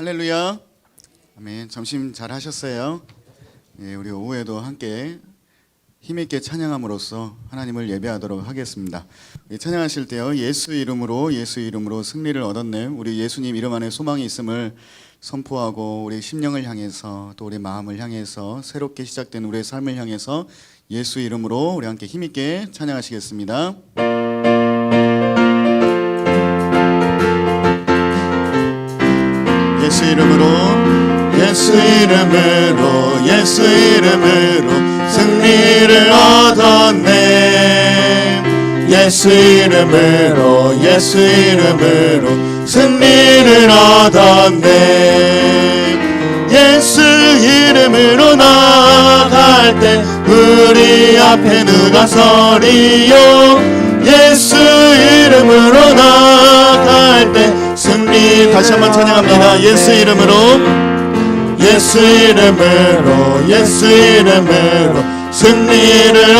할렐루야. 아멘. 점심 잘 하셨어요? 예, 우리 오후에도 함께 힘있게 찬양함으로써 하나님을 예배하도록 하겠습니다. 찬양하실 때요, 예수 이름으로 승리를 얻었네, 우리 예수님 이름 안에 소망이 있음을 선포하고 우리 심령을 향해서 또 우리 마음을 향해서 새롭게 시작된 우리의 삶을 향해서 예수 이름으로 우리 함께 힘있게 찬양하시겠습니다. 예수 이름으로 승리를 얻었네. 예수 이름으로 승리를 얻었네. 예수 이름으로 나아갈 때 우리 앞에 누가 서리요. 예수 이름으로 나아갈 때 승리. 다시 한번 찬양합니다. 예수 이름으로 승리를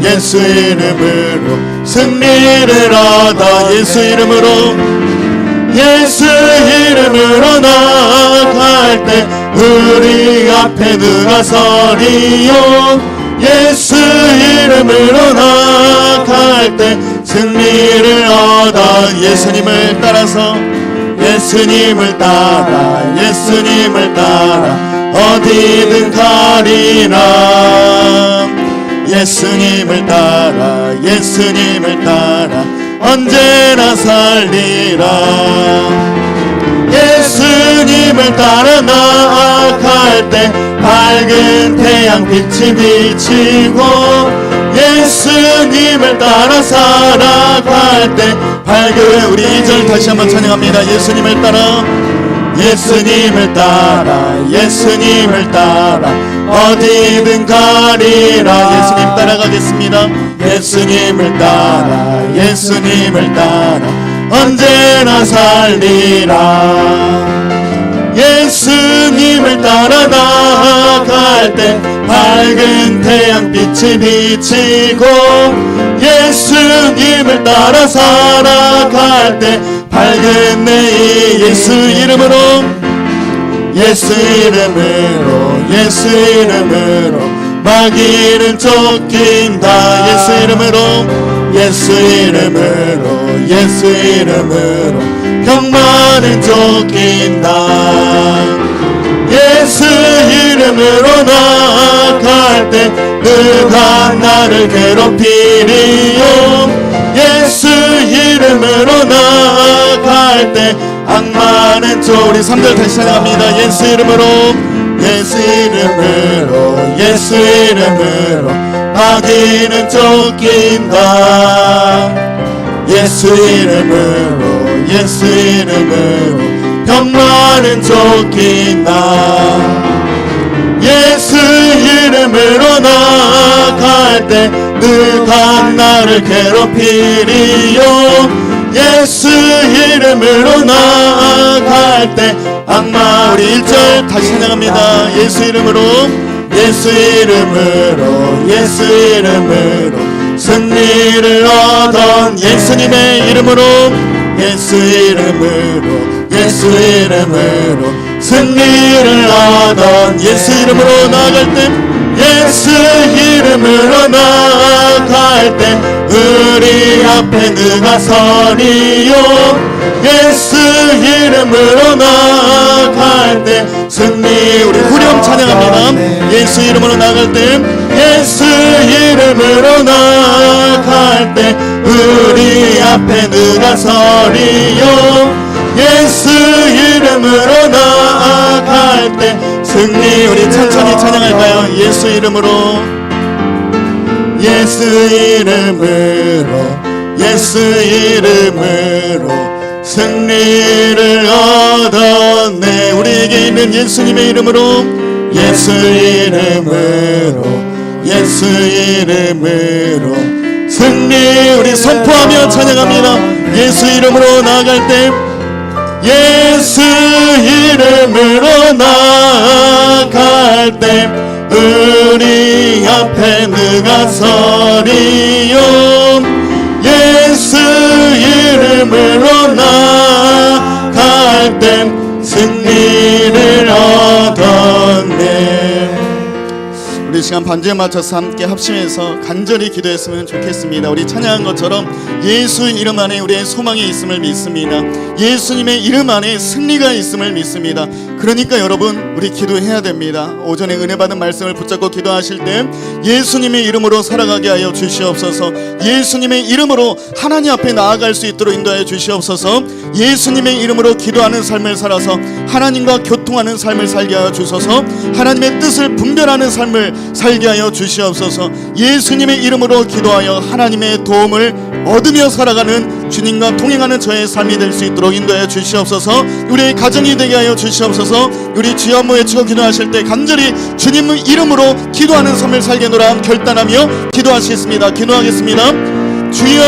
예수 이름으로 승리를 얻어. 예수 이름으로 나아갈 때 우리 앞에 누가 서리요. 예수 이름으로 나아갈 때 승리를 얻어. 예수님을 따라 어디든 가리라. 예수님을 따라 언제나 살리라. 예수님을 따라 나아갈 때 밝은 태양빛이 비치고, 예수님을 따라 살아갈 때 밝은. 우리 2절 다시 한번 찬양합니다. 예수님을 따라 어디든 가리라. 예수님 따라가겠습니다. 예수님을 따라 언제나 살리라. 예수님을 따라 나아갈 때 밝은 태양빛이 비치고, 예수님을 따라 살아갈 때 밝은 내일. 예수 이름으로 마귀는 쫓긴다. 예수 이름으로 병마는 쫓긴다. 예수 이름으로 나아갈 때 누가 나를 괴롭히리요. 예수 이름으로 나아갈 때 악마는 우리 3절 다시 찬양합니다. 예수 이름으로 마귀는 쫓긴다. 예수 이름으로 병마는 쫓긴다. 예수 이름으로 나아갈 때 누가 나를 괴롭히리요. 예수 이름으로 나아갈 때 악마. 우리 1절 다시 찬양합니다. 예수 이름으로 승리를 얻은. 예수님의 이름으로 승리를 얻은. 예수 이름으로 나아갈 때 우리 앞에 누가 서리요. 예수 이름으로 나아갈 때 승리. 우리 후렴 찬양합니다. 예수 이름으로 나아갈 때 우리 앞에 누가 서리요. 예수 이름으로 나아갈 때 승리. 우리 천천히 찬양할까요? 예수 이름으로 승리를 얻었네. 우리에게 있는 예수님의 이름으로 승리. 우리 선포하며 찬양합니다. 예수 이름으로 나아갈 때 우리 앞에 누가 서리요. 예수 이름 승리를 얻었네. 우리 시간 반주에 맞춰서 함께 합심해서 간절히 기도했으면 좋겠습니다. 우리 찬양한 것처럼 예수 이름 안에 우리의 소망이 있음을 믿습니다. 예수님의 이름 안에 승리가 있음을 믿습니다. 그러니까 여러분, 우리 기도해야 됩니다. 오전에 은혜 받은 말씀을 붙잡고 기도하실 때 예수님의 이름으로 살아가게 하여 주시옵소서. 예수님의 이름으로 하나님 앞에 나아갈 수 있도록 인도하여 주시옵소서. 예수님의 이름으로 기도하는 삶을 살아서 하나님과 교통하는 삶을 살게 하여 주소서. 하나님의 뜻을 분별하는 삶을 살게 하여 주시옵소서. 예수님의 이름으로 기도하여 하나님의 도움을 얻으며 살아가는 주님과 동행하는 저의 삶이 될 수 있도록 인도하여 주시옵소서. 우리의 가정이 되게 하여 주시옵소서. 우리 주여 한번 외치고 기도하실 때 간절히 주님 이름으로 기도하는 삶을 살게노라 결단하며 기도하시겠습니다. 기도하겠습니다. 주여,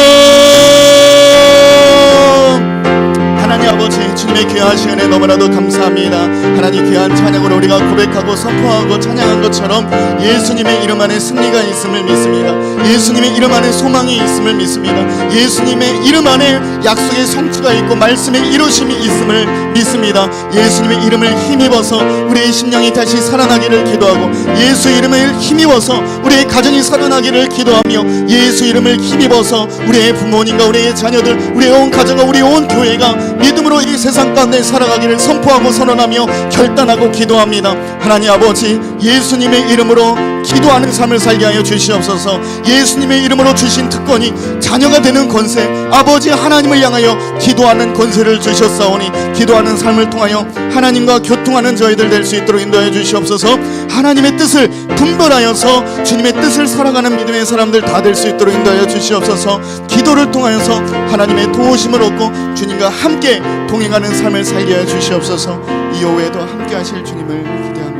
하나님 아버지, 주님의 귀하신 은혜 너무나도 감사합니다. 하나님 귀한 찬양으로 우리가 고백하고 선포하고 찬양한 것처럼 예수님의 이름 안에 승리가 있음을 믿습니다. 예수님의 이름 안에 소망이 있음을 믿습니다. 예수님의 이름 안에 약속의 성취가 있고 말씀의 이루심이 있음을 믿습니다. 예수님의 이름을 힘입어서 우리의 심령이 다시 살아나기를 기도하고, 예수 이름을 힘입어서 우리의 가정이 살아나기를 기도하며, 예수 이름을 힘입어서 우리의 부모님과 우리의 자녀들, 우리의 온 가정과 우리의 온 교회가 믿음으로 이 세상 가운데 살아가기를 선포하고 선언하며 결단하고 기도합니다. 하나님 아버지, 예수님의 이름으로 기도하는 삶을 살게 하여 주시옵소서. 예수님의 이름으로 주신 특권이 자녀가 되는 권세, 아버지 하나님을 향하여 기도하는 권세를 주셨사오니 기도하는 삶을 통하여 하나님과 교통하는 저희들 될 수 있도록 인도해 주시옵소서. 하나님의 뜻을 분별하여서 주님의 뜻을 살아가는 믿음의 사람들 다 될 수 있도록 인도하여 주시옵소서. 기도를 통하여서 하나님의 도우심을 얻고 주님과 함께 동행하는 삶을 살게 하여 주시옵소서. 이 오후에도 함께 하실 주님을 기대합니다.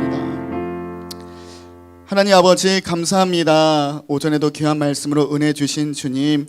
하나님 아버지, 감사합니다. 오전에도 귀한 말씀으로 은혜 주신 주님,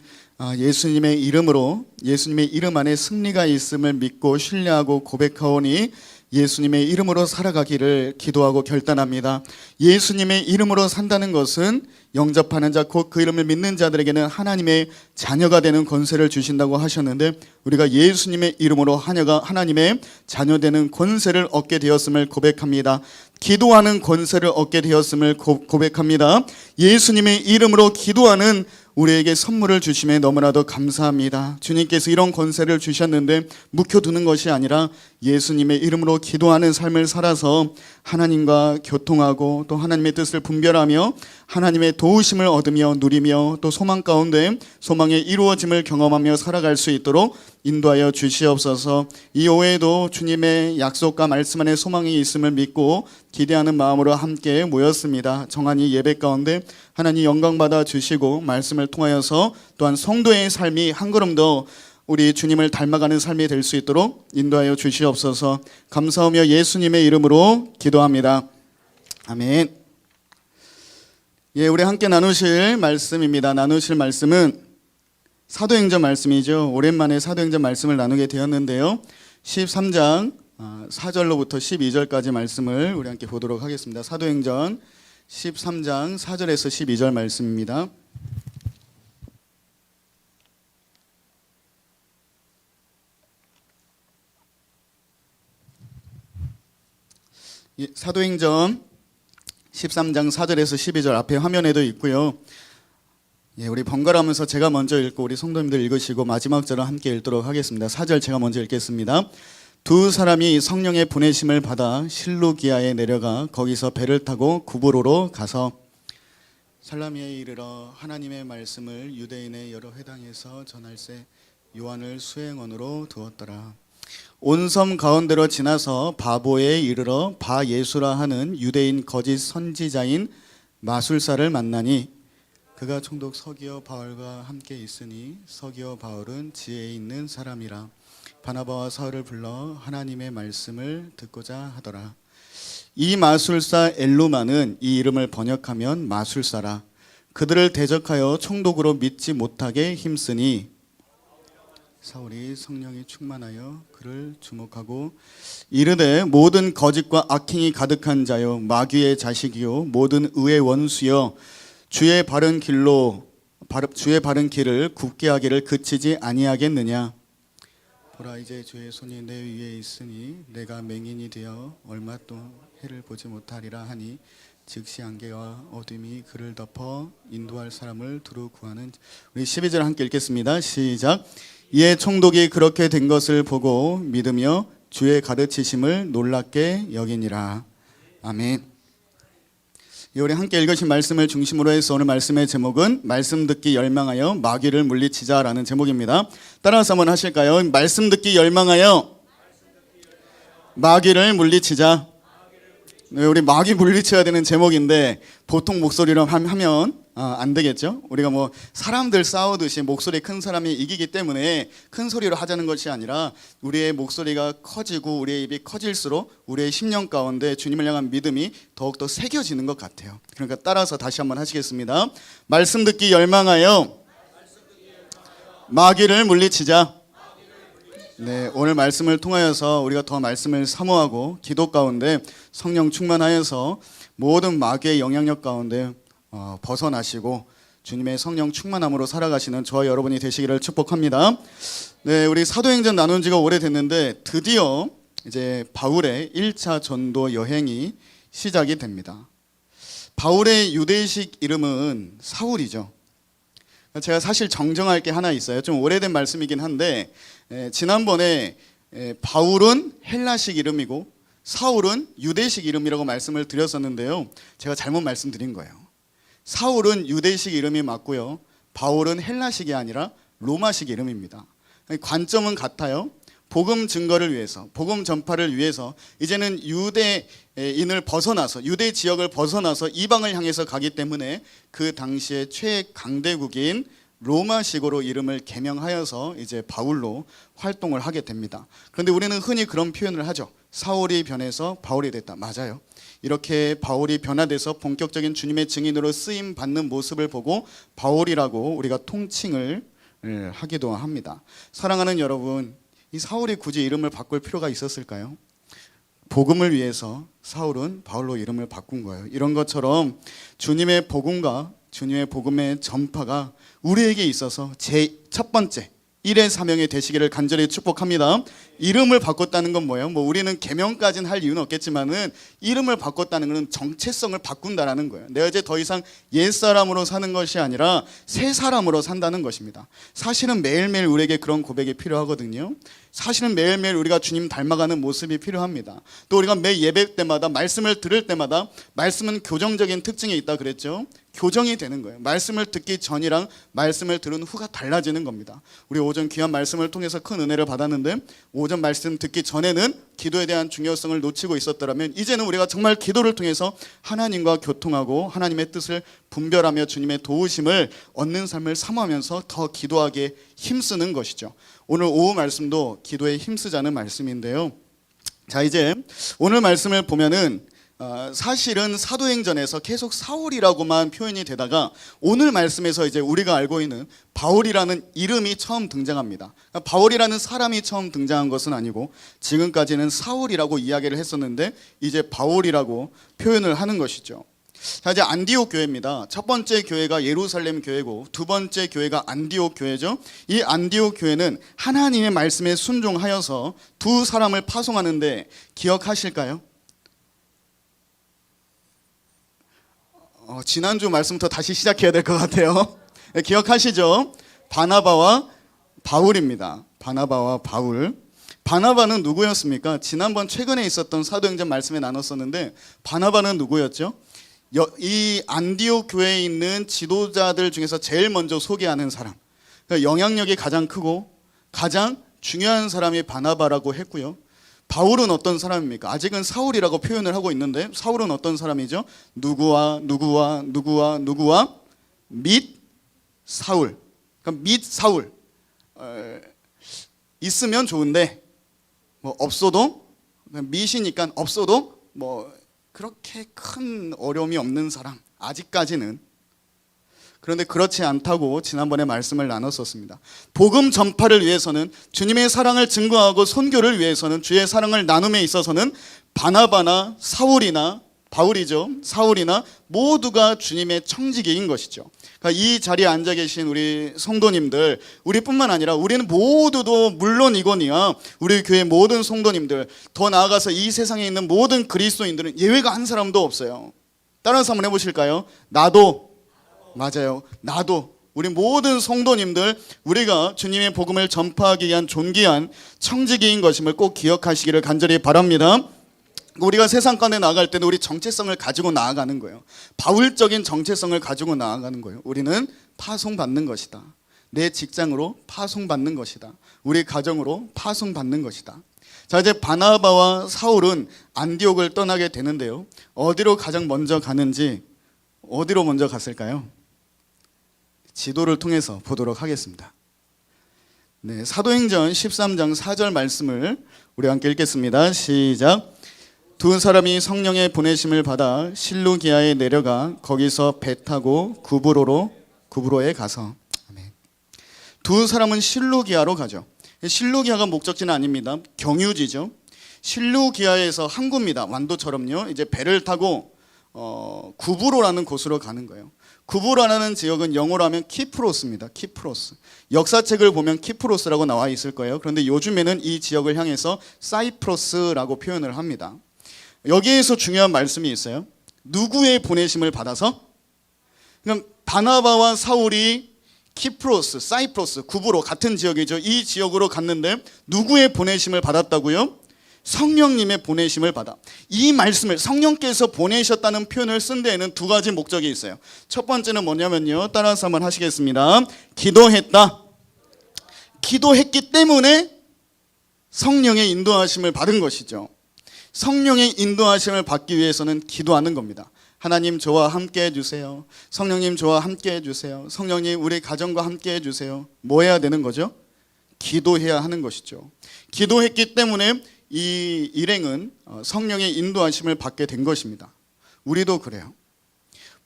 예수님의 이름으로, 예수님의 이름 안에 승리가 있음을 믿고 신뢰하고 고백하오니 예수님의 이름으로 살아가기를 기도하고 결단합니다. 예수님의 이름으로 산다는 것은 영접하는 자, 곧 그 이름을 믿는 자들에게는 하나님의 자녀가 되는 권세를 주신다고 하셨는데, 우리가 예수님의 이름으로 하나님의 자녀 되는 권세를 얻게 되었음을 고백합니다. 기도하는 권세를 얻게 되었음을 고백합니다. 예수님의 이름으로 기도하는 우리에게 선물을 주심에 너무나도 감사합니다. 주님께서 이런 권세를 주셨는데 묵혀두는 것이 아니라 예수님의 이름으로 기도하는 삶을 살아서 하나님과 교통하고 또 하나님의 뜻을 분별하며 하나님의 도우심을 얻으며 누리며 또 소망 가운데 소망의 이루어짐을 경험하며 살아갈 수 있도록 인도하여 주시옵소서. 이 오후에도 주님의 약속과 말씀 안에 소망이 있음을 믿고 기대하는 마음으로 함께 모였습니다. 정한이 예배 가운데 하나님 영광 받아 주시고 말씀을 통하여서 또한 성도의 삶이 한 걸음 더 우리 주님을 닮아가는 삶이 될 수 있도록 인도하여 주시옵소서. 감사하며 예수님의 이름으로 기도합니다. 아멘. 예, 우리 함께 나누실 말씀입니다. 나누실 말씀은 사도행전 말씀이죠. 오랜만에 사도행전 말씀을 나누게 되었는데요. 13장 4절로부터 12절까지 말씀을 우리 함께 보도록 하겠습니다. 사도행전 13장 4절에서 12절 말씀입니다. 사도행전 13장 4절에서 12절 앞에 화면에도 있고요. 우리 번갈아가면서 제가 먼저 읽고 우리 성도님들 읽으시고 마지막 절을 함께 읽도록 하겠습니다. 4절 제가 먼저 읽겠습니다. 두 사람이 성령의 보내심을 받아 실루기아에 내려가 거기서 배를 타고 구브로로 가서 살라미에 이르러 하나님의 말씀을 유대인의 여러 회당에서 전할세 요한을 수행원으로 두었더라. 온 섬 가운데로 지나서 바보에 이르러 바 예수라 하는 유대인 거짓 선지자인 마술사를 만나니 그가 총독 서기어 바울과 함께 있으니 서기어 바울은 지혜 있는 사람이라 바나바와 사울을 불러 하나님의 말씀을 듣고자 하더라. 이 마술사 엘루마는 이 이름을 번역하면 마술사라. 그들을 대적하여 총독으로 믿지 못하게 힘쓰니 사울이 성령이 충만하여 그를 주목하고 이르되 모든 거짓과 악행이 가득한 자여 마귀의 자식이요 모든 의의 원수여 주의 바른 길을 굽게 하기를 그치지 아니하겠느냐. 보라 이제 주의 손이 내 위에 있으니 내가 맹인이 되어 얼마 또 해를 보지 못하리라 하니 즉시 안개와 어둠이 그를 덮어 인도할 사람을 두루 구하는. 우리 12절 함께 읽겠습니다. 시작. 이에 총독이 그렇게 된 것을 보고 믿으며 주의 가르치심을 놀랍게 여기니라. 아멘. 우리 함께 읽으신 말씀을 중심으로 해서 오늘 말씀의 제목은 말씀 듣기 열망하여 마귀를 물리치자라는 제목입니다. 따라서 한번 하실까요? 말씀 듣기 열망하여 마귀를 물리치자. 네, 우리 마귀 물리쳐야 되는 제목인데 보통 목소리로 하면 안 되겠죠? 우리가 뭐 사람들 싸우듯이 목소리 큰 사람이 이기기 때문에 큰 소리로 하자는 것이 아니라 우리의 목소리가 커지고 우리의 입이 커질수록 우리의 심령 가운데 주님을 향한 믿음이 더욱더 새겨지는 것 같아요. 그러니까 따라서 다시 한번 하시겠습니다. 말씀 듣기 열망하여 마귀를 물리치자. 네, 오늘 말씀을 통하여서 우리가 더 말씀을 사모하고 기도 가운데 성령 충만하여서 모든 마귀의 영향력 가운데 벗어나시고 주님의 성령 충만함으로 살아가시는 저와 여러분이 되시기를 축복합니다. 네, 우리 사도행전 나눈 지가 오래됐는데 드디어 이제 바울의 1차 전도 여행이 시작이 됩니다. 바울의 유대식 이름은 사울이죠. 제가 사실 정정할 게 하나 있어요. 좀 오래된 말씀이긴 한데 지난번에 바울은 헬라식 이름이고 사울은 유대식 이름이라고 말씀을 드렸었는데요. 제가 잘못 말씀드린 거예요. 사울은 유대식 이름이 맞고요. 바울은 헬라식이 아니라 로마식 이름입니다. 관점은 같아요. 복음 증거를 위해서, 복음 전파를 위해서 이제는 유대인을 벗어나서 유대 지역을 벗어나서 이방을 향해서 가기 때문에 그 당시에 최강대국인 로마식으로 이름을 개명하여서 이제 바울로 활동을 하게 됩니다. 그런데 우리는 흔히 그런 표현을 하죠. 사울이 변해서 바울이 됐다. 맞아요. 이렇게 바울이 변화돼서 본격적인 주님의 증인으로 쓰임 받는 모습을 보고 바울이라고 우리가 통칭을 하기도 합니다. 사랑하는 여러분, 이 사울이 굳이 이름을 바꿀 필요가 있었을까요? 복음을 위해서 사울은 바울로 이름을 바꾼 거예요. 이런 것처럼 주님의 복음과 주님의 복음의 전파가 우리에게 있어서 제 첫 번째 일의 사명이 되시기를 간절히 축복합니다. 이름을 바꿨다는 건 뭐예요? 뭐 우리는 계명까지는 할 이유는 없겠지만은 이름을 바꿨다는 것은 정체성을 바꾼다라는 거예요. 내가 이제 더 이상 옛사람으로 사는 것이 아니라 새 사람으로 산다는 것입니다. 사실은 매일매일 우리에게 그런 고백이 필요하거든요. 사실은 매일매일 우리가 주님 닮아가는 모습이 필요합니다. 또 우리가 매 예배 때마다 말씀을 들을 때마다 말씀은 교정적인 특징이 있다 그랬죠. 교정이 되는 거예요. 말씀을 듣기 전이랑 말씀을 들은 후가 달라지는 겁니다. 우리 오전 귀한 말씀을 통해서 큰 은혜를 받았는데 오전 말씀 듣기 전에는 기도에 대한 중요성을 놓치고 있었더라면 이제는 우리가 정말 기도를 통해서 하나님과 교통하고 하나님의 뜻을 분별하며 주님의 도우심을 얻는 삶을 사모하면서 더 기도하기에 힘쓰는 것이죠. 오늘 오후 말씀도 기도에 힘쓰자는 말씀인데요. 자, 이제 오늘 말씀을 보면은 사실은 사도행전에서 계속 사울이라고만 표현이 되다가 오늘 말씀에서 이제 우리가 알고 있는 바울이라는 이름이 처음 등장합니다. 그러니까 바울이라는 사람이 처음 등장한 것은 아니고 지금까지는 사울이라고 이야기를 했었는데 이제 바울이라고 표현을 하는 것이죠. 자, 이제 안디옥 교회입니다. 첫 번째 교회가 예루살렘 교회고 두 번째 교회가 안디옥 교회죠. 이 안디옥 교회는 하나님의 말씀에 순종하여서 두 사람을 파송하는데 기억하실까요? 지난주 말씀부터 다시 시작해야 될 것 같아요. 네, 기억하시죠? 바나바와 바울입니다. 바나바와 바울. 바나바는 누구였습니까? 지난번 최근에 있었던 사도행전 말씀에 나눴었는데 바나바는 누구였죠? 이 안디옥 교회에 있는 지도자들 중에서 제일 먼저 소개하는 사람, 그러니까 영향력이 가장 크고 가장 중요한 사람이 바나바라고 했고요. 바울은 어떤 사람입니까? 아직은 사울이라고 표현을 하고 있는데 사울은 어떤 사람이죠? 누구와 및 사울. 그러니까 및 사울. 있으면 좋은데 뭐 없어도 밋이니까 없어도 뭐 그렇게 큰 어려움이 없는 사람. 아직까지는. 그런데 그렇지 않다고 지난번에 말씀을 나눴었습니다. 복음 전파를 위해서는 주님의 사랑을 증거하고 선교를 위해서는 주의 사랑을 나눔에 있어서는 바나바나 사울이나 바울이죠. 사울이나 모두가 주님의 청지기인 것이죠. 그러니까 이 자리에 앉아 계신 우리 성도님들, 우리뿐만 아니라 우리는 모두도 물론이거니와 우리 교회 모든 성도님들, 더 나아가서 이 세상에 있는 모든 그리스도인들은 예외가 한 사람도 없어요. 따라서 한번 해보실까요? 나도, 맞아요. 나도, 우리 모든 성도님들, 우리가 주님의 복음을 전파하기 위한 존귀한 청지기인 것임을 꼭 기억하시기를 간절히 바랍니다. 우리가 세상 가운데 나아갈 때는 우리 정체성을 가지고 나아가는 거예요. 바울적인 정체성을 가지고 나아가는 거예요. 우리는 파송받는 것이다. 내 직장으로 파송받는 것이다. 우리 가정으로 파송받는 것이다. 자, 이제 바나바와 사울은 안디옥을 떠나게 되는데요. 어디로 가장 먼저 가는지, 어디로 먼저 갔을까요? 지도를 통해서 보도록 하겠습니다. 네, 사도행전 13장 4절 말씀을 우리 함께 읽겠습니다. 시작. 두 사람이 성령의 보내심을 받아 실루기아에 내려가 거기서 배 타고 구브로에 가서, 아멘. 두 사람은 실루기아로 가죠. 실루기아가 목적지는 아닙니다. 경유지죠. 실루기아에서 항구입니다. 완도처럼요. 이제 배를 타고 구브로라는 곳으로 가는 거예요. 구브로라는 지역은 영어로 하면 키프로스입니다. 키프로스. 역사책을 보면 키프로스라고 나와 있을 거예요. 그런데 요즘에는 이 지역을 향해서 사이프러스라고 표현을 합니다. 여기에서 중요한 말씀이 있어요. 누구의 보내심을 받아서? 그럼 바나바와 사울이 키프로스, 사이프러스, 구브로 같은 지역이죠. 이 지역으로 갔는데 누구의 보내심을 받았다고요? 성령님의 보내심을 받아. 이 말씀을 성령께서 보내셨다는 표현을 쓴 데에는 두 가지 목적이 있어요. 첫 번째는 뭐냐면요. 따라서 한번 하시겠습니다. 기도했다. 기도했기 때문에 성령의 인도하심을 받은 것이죠. 성령의 인도하심을 받기 위해서는 기도하는 겁니다. 하나님 저와 함께 해주세요. 성령님 저와 함께 해주세요. 성령님 우리 가정과 함께 해주세요. 뭐 해야 되는 거죠? 기도해야 하는 것이죠. 기도했기 때문에 이 일행은 성령의 인도하심을 받게 된 것입니다. 우리도 그래요.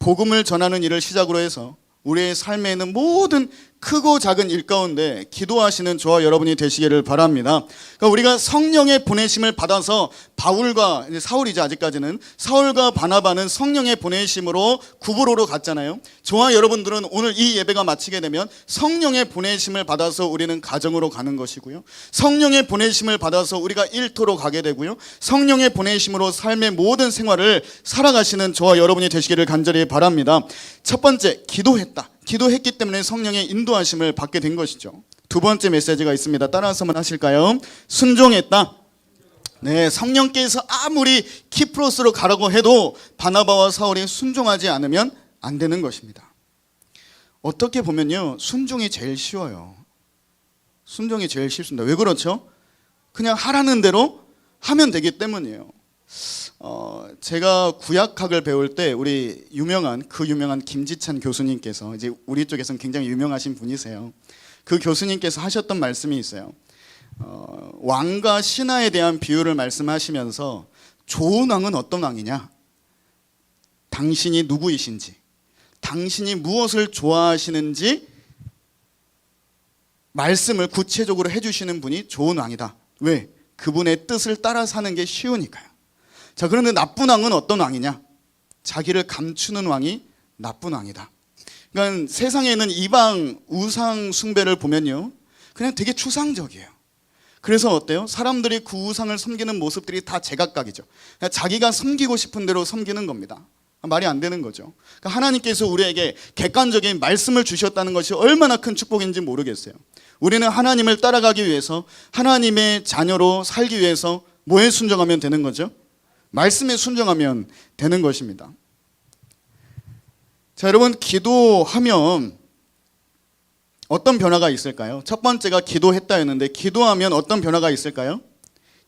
복음을 전하는 일을 시작으로 해서 우리의 삶에 있는 모든 크고 작은 일 가운데 기도하시는 저와 여러분이 되시기를 바랍니다. 그러니까 우리가 성령의 보내심을 받아서 바울과 사울이죠. 아직까지는 사울과 바나바는 성령의 보내심으로 구브로로 갔잖아요. 저와 여러분들은 오늘 이 예배가 마치게 되면 성령의 보내심을 받아서 우리는 가정으로 가는 것이고요. 성령의 보내심을 받아서 우리가 일터로 가게 되고요. 성령의 보내심으로 삶의 모든 생활을 살아가시는 저와 여러분이 되시기를 간절히 바랍니다. 첫 번째, 기도했다. 기도했기 때문에 성령의 인도하심을 받게 된 것이죠. 두 번째 메시지가 있습니다. 따라서 한번 하실까요? 순종했다. 네, 성령께서 아무리 키프로스로 가라고 해도 바나바와 사울이 순종하지 않으면 안 되는 것입니다. 어떻게 보면요, 순종이 제일 쉬워요. 순종이 제일 쉽습니다. 왜 그렇죠? 그냥 하라는 대로 하면 되기 때문이에요. 제가 구약학을 배울 때 우리 유명한 김지찬 교수님께서, 이제 우리 쪽에서는 굉장히 유명하신 분이세요. 그 교수님께서 하셨던 말씀이 있어요. 왕과 신하에 대한 비유를 말씀하시면서 좋은 왕은 어떤 왕이냐? 당신이 누구이신지, 당신이 무엇을 좋아하시는지 말씀을 구체적으로 해주시는 분이 좋은 왕이다. 왜? 그분의 뜻을 따라 사는 게 쉬우니까요. 자, 그런데 나쁜 왕은 어떤 왕이냐? 자기를 감추는 왕이 나쁜 왕이다. 그러니까 세상에 있는 이방 우상 숭배를 보면요, 그냥 되게 추상적이에요. 그래서 어때요? 사람들이 그 우상을 섬기는 모습들이 다 제각각이죠. 그냥 자기가 섬기고 싶은 대로 섬기는 겁니다. 말이 안 되는 거죠. 그러니까 하나님께서 우리에게 객관적인 말씀을 주셨다는 것이 얼마나 큰 축복인지 모르겠어요. 우리는 하나님을 따라가기 위해서, 하나님의 자녀로 살기 위해서 뭐에 순종하면 되는 거죠? 말씀에 순종하면 되는 것입니다. 자, 여러분, 기도하면 어떤 변화가 있을까요? 첫 번째가 기도했다였는데, 기도하면 어떤 변화가 있을까요?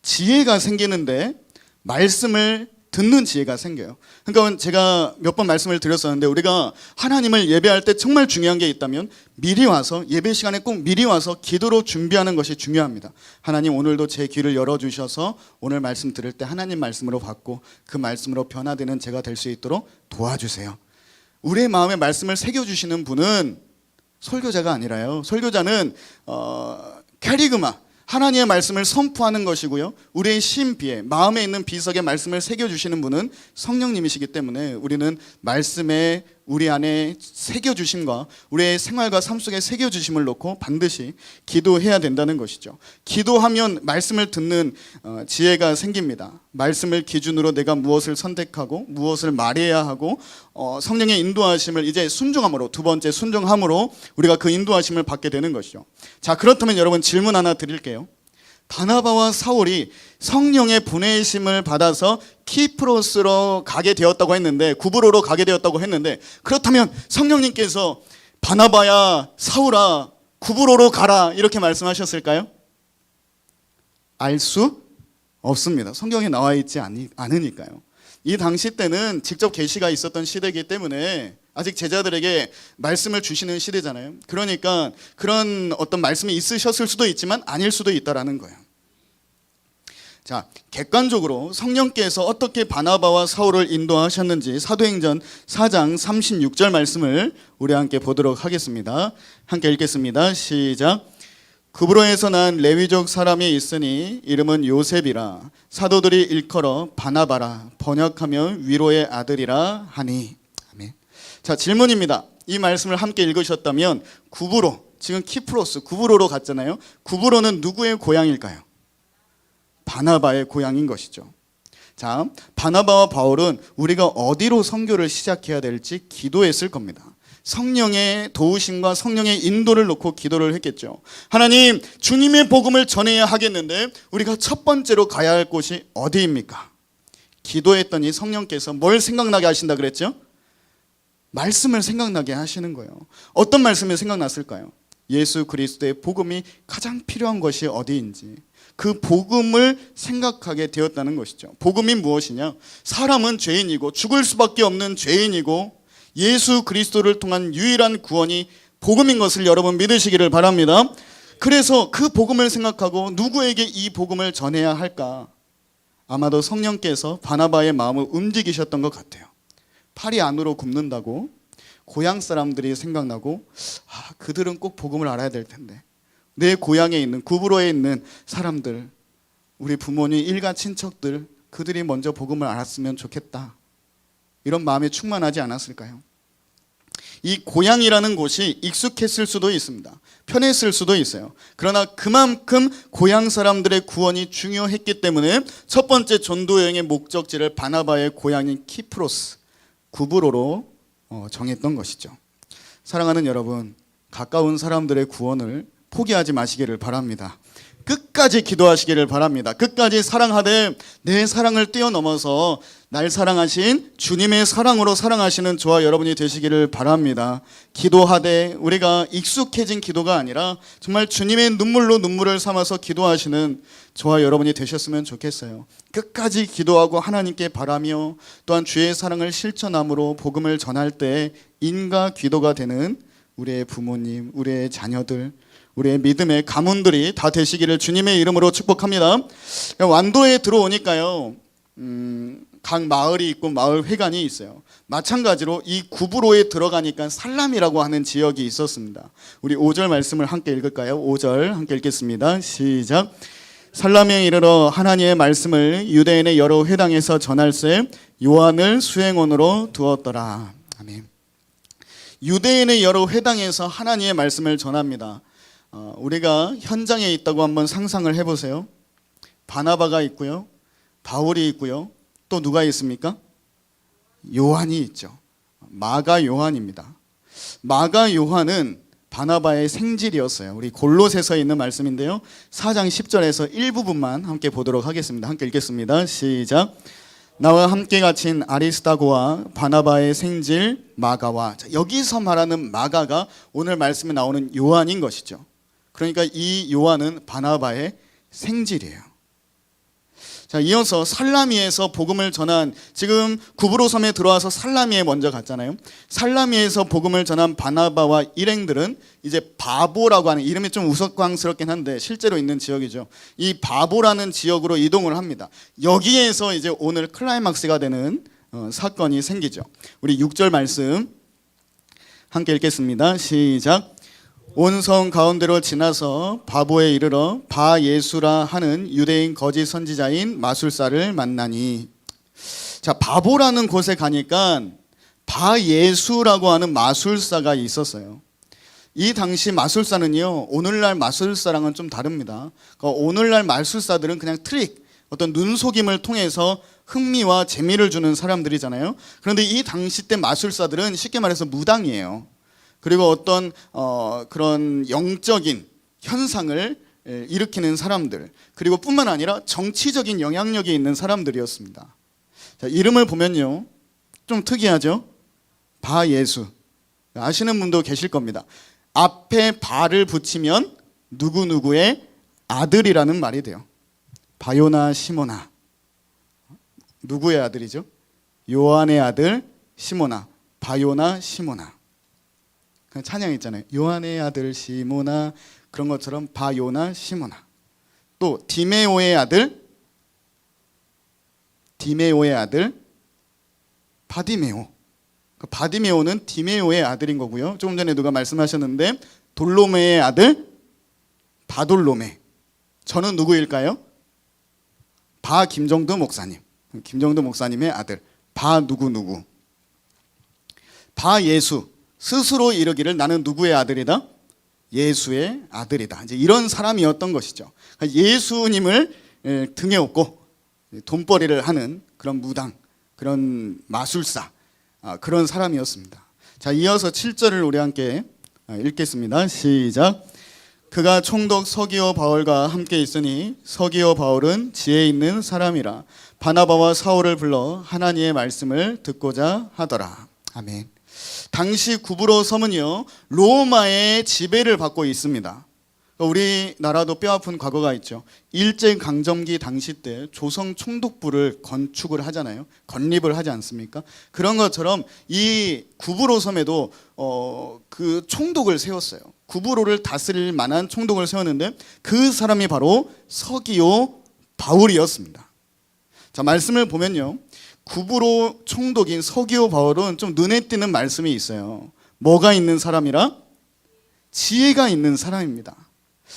지혜가 생기는데 말씀을 듣는 지혜가 생겨요. 그러니까 제가 몇 번 말씀을 드렸었는데, 우리가 하나님을 예배할 때 정말 중요한 게 있다면 미리 와서, 예배 시간에 꼭 미리 와서 기도로 준비하는 것이 중요합니다. 하나님, 오늘도 제 귀를 열어주셔서 오늘 말씀 들을 때 하나님 말씀으로 받고 그 말씀으로 변화되는 제가 될 수 있도록 도와주세요. 우리의 마음에 말씀을 새겨주시는 분은 설교자가 아니라요, 설교자는 캐리그마, 하나님의 말씀을 선포하는 것이고요, 우리의 심비에 마음에 있는 비석에 말씀을 새겨주시는 분은 성령님이시기 때문에 우리는 말씀에 우리 안에 새겨주심과 우리의 생활과 삶 속에 새겨주심을 놓고 반드시 기도해야 된다는 것이죠. 기도하면 말씀을 듣는 지혜가 생깁니다. 말씀을 기준으로 내가 무엇을 선택하고 무엇을 말해야 하고 성령의 인도하심을 이제 순종함으로, 두 번째 순종함으로 우리가 그 인도하심을 받게 되는 것이죠. 자, 그렇다면 여러분 질문 하나 드릴게요. 바나바와 사울이 성령의 보내심을 받아서 키프로스로 가게 되었다고 했는데, 구브로로 가게 되었다고 했는데, 그렇다면 성령님께서 바나바야 사울아 구브로로 가라 이렇게 말씀하셨을까요? 알 수 없습니다. 성경에 나와 있지 않으니까요. 이 당시 때는 직접 계시가 있었던 시대이기 때문에 아직 제자들에게 말씀을 주시는 시대잖아요. 그러니까 그런 어떤 말씀이 있으셨을 수도 있지만 아닐 수도 있다라는 거예요. 자, 객관적으로 성령께서 어떻게 바나바와 사울을 인도하셨는지 사도행전 4장 36절 말씀을 우리 함께 보도록 하겠습니다. 함께 읽겠습니다. 시작. 구브로에서 난 레위족 사람이 있으니 이름은 요셉이라. 사도들이 일컬어 바나바라, 번역하면 위로의 아들이라 하니. 아멘. 자, 질문입니다. 이 말씀을 함께 읽으셨다면 구브로, 지금 키프로스 구브로로 갔잖아요. 구브로는 누구의 고향일까요? 바나바의 고향인 것이죠. 자, 바나바와 바울은 우리가 어디로 선교를 시작해야 될지 기도했을 겁니다. 성령의 도우심과 성령의 인도를 놓고 기도를 했겠죠. 하나님, 주님의 복음을 전해야 하겠는데 우리가 첫 번째로 가야 할 곳이 어디입니까? 기도했더니 성령께서 뭘 생각나게 하신다 그랬죠? 말씀을 생각나게 하시는 거예요. 어떤 말씀이 생각났을까요? 예수 그리스도의 복음이 가장 필요한 것이 어디인지, 그 복음을 생각하게 되었다는 것이죠. 복음이 무엇이냐? 사람은 죄인이고 죽을 수밖에 없는 죄인이고 예수 그리스도를 통한 유일한 구원이 복음인 것을 여러분 믿으시기를 바랍니다. 그래서 그 복음을 생각하고 누구에게 이 복음을 전해야 할까? 아마도 성령께서 바나바의 마음을 움직이셨던 것 같아요. 팔이 안으로 굽는다고 고향 사람들이 생각나고, 그들은 꼭 복음을 알아야 될 텐데, 내 고향에 있는 구브로에 있는 사람들, 우리 부모님, 일가 친척들, 그들이 먼저 복음을 알았으면 좋겠다, 이런 마음에 충만하지 않았을까요? 이 고향이라는 곳이 익숙했을 수도 있습니다. 편했을 수도 있어요. 그러나 그만큼 고향 사람들의 구원이 중요했기 때문에 첫 번째 전도 여행의 목적지를 바나바의 고향인 키프로스, 구브로로 정했던 것이죠. 사랑하는 여러분, 가까운 사람들의 구원을 포기하지 마시기를 바랍니다. 끝까지 기도하시기를 바랍니다. 끝까지 사랑하되 내 사랑을 뛰어넘어서 날 사랑하신 주님의 사랑으로 사랑하시는 저와 여러분이 되시기를 바랍니다. 기도하되 우리가 익숙해진 기도가 아니라 정말 주님의 눈물로 눈물을 삼아서 기도하시는 저와 여러분이 되셨으면 좋겠어요. 끝까지 기도하고 하나님께 바라며 또한 주의 사랑을 실천함으로 복음을 전할 때 인과 기도가 되는 우리의 부모님, 우리의 자녀들, 우리의 믿음의 가문들이 다 되시기를 주님의 이름으로 축복합니다. 완도에 들어오니까요, 각 마을이 있고 마을 회관이 있어요. 마찬가지로 이 구브로에 들어가니까 살람이라고 하는 지역이 있었습니다. 우리 5절 말씀을 함께 읽을까요? 5절 함께 읽겠습니다. 시작. 살람에 이르러 하나님의 말씀을 유대인의 여러 회당에서 전할세 요한을 수행원으로 두었더라. 아멘. 유대인의 여러 회당에서 하나님의 말씀을 전합니다. 우리가 현장에 있다고 한번 상상을 해보세요. 바나바가 있고요, 바울이 있고요, 또 누가 있습니까? 요한이 있죠. 마가 요한입니다. 마가 요한은 바나바의 생질이었어요. 우리 골로새서에 있는 말씀인데요, 4장 10절에서 일부분만 함께 보도록 하겠습니다. 함께 읽겠습니다. 시작. 나와 함께 갇힌 아리스다고와 바나바의 생질 마가와. 여기서 말하는 마가가 오늘 말씀에 나오는 요한인 것이죠. 그러니까 이 요한은 바나바의 생질이에요. 자, 이어서 살라미에서 복음을 전한, 지금 구브로 섬에 들어와서 살라미에 먼저 갔잖아요. 살라미에서 복음을 전한 바나바와 일행들은 이제 바보라고 하는, 이름이 좀 우스꽝스럽긴 한데 실제로 있는 지역이죠. 이 바보라는 지역으로 이동을 합니다. 여기에서 이제 오늘 클라이막스가 되는 사건이 생기죠. 우리 6절 말씀 함께 읽겠습니다. 시작. 온 성 가운데로 지나서 바보에 이르러 바예수라 하는 유대인 거짓 선지자인 마술사를 만나니. 자, 바보라는 곳에 가니까 바예수라고 하는 마술사가 있었어요. 이 당시 마술사는요, 오늘날 마술사랑은 좀 다릅니다. 그러니까 오늘날 마술사들은 그냥 트릭, 어떤 눈속임을 통해서 흥미와 재미를 주는 사람들이잖아요. 그런데 이 당시 때 마술사들은 쉽게 말해서 무당이에요. 그리고 어떤 그런 영적인 현상을 일으키는 사람들, 그리고 뿐만 아니라 정치적인 영향력이 있는 사람들이었습니다. 자, 이름을 보면요, 좀 특이하죠? 바예수. 아시는 분도 계실 겁니다. 앞에 바를 붙이면 누구누구의 아들이라는 말이 돼요. 바요나 시모나. 누구의 아들이죠? 요한의 아들 시모나. 바요나 시모나. 찬양 있잖아요. 요한의 아들 시모나. 그런 것처럼 바요나 시모나. 또 디메오의 아들 바디메오. 바디메오는 디메오의 아들인 거고요. 조금 전에 누가 말씀하셨는데 돌로메의 아들 바돌로메. 저는 누구일까요? 바 김정도 목사님. 김정도 목사님의 아들 바 누구누구. 바 예수. 스스로 이르기를 나는 누구의 아들이다? 예수의 아들이다. 이제 이런 사람이었던 것이죠. 예수님을 등에 업고 돈벌이를 하는 그런 무당, 그런 마술사, 그런 사람이었습니다. 자, 이어서 7절을 우리 함께 읽겠습니다. 시작. 그가 총독 서기오 바울과 함께 있으니 서기오 바울은 지혜 있는 사람이라 바나바와 사울을 불러 하나님의 말씀을 듣고자 하더라. 아멘. 당시 구브로 섬은요, 로마의 지배를 받고 있습니다. 우리나라도 뼈아픈 과거가 있죠. 일제강점기 당시 때 조선 총독부를 건축을 하잖아요. 건립을 하지 않습니까? 그런 것처럼 이 구브로 섬에도 그 총독을 세웠어요. 구브로를 다스릴 만한 총독을 세웠는데 그 사람이 바로 서기오 바울이었습니다. 자, 말씀을 보면요, 구브로 총독인 서기오 바울은 좀 눈에 띄는 말씀이 있어요. 뭐가 있는 사람이라? 지혜가 있는 사람입니다.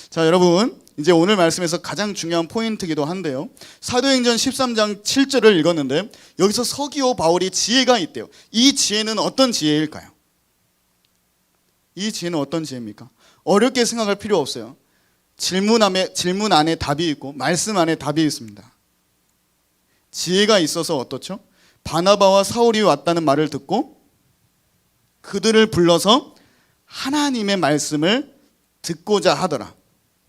자, 여러분, 이제 오늘 말씀에서 가장 중요한 포인트이기도 한데요, 사도행전 13장 7절을 읽었는데 여기서 서기오 바울이 지혜가 있대요. 이 지혜는 어떤 지혜일까요? 이 지혜는 어떤 지혜입니까? 어렵게 생각할 필요 없어요. 질문 안에 답이 있고 말씀 안에 답이 있습니다. 지혜가 있어서 어떻죠? 바나바와 사울이 왔다는 말을 듣고 그들을 불러서 하나님의 말씀을 듣고자 하더라.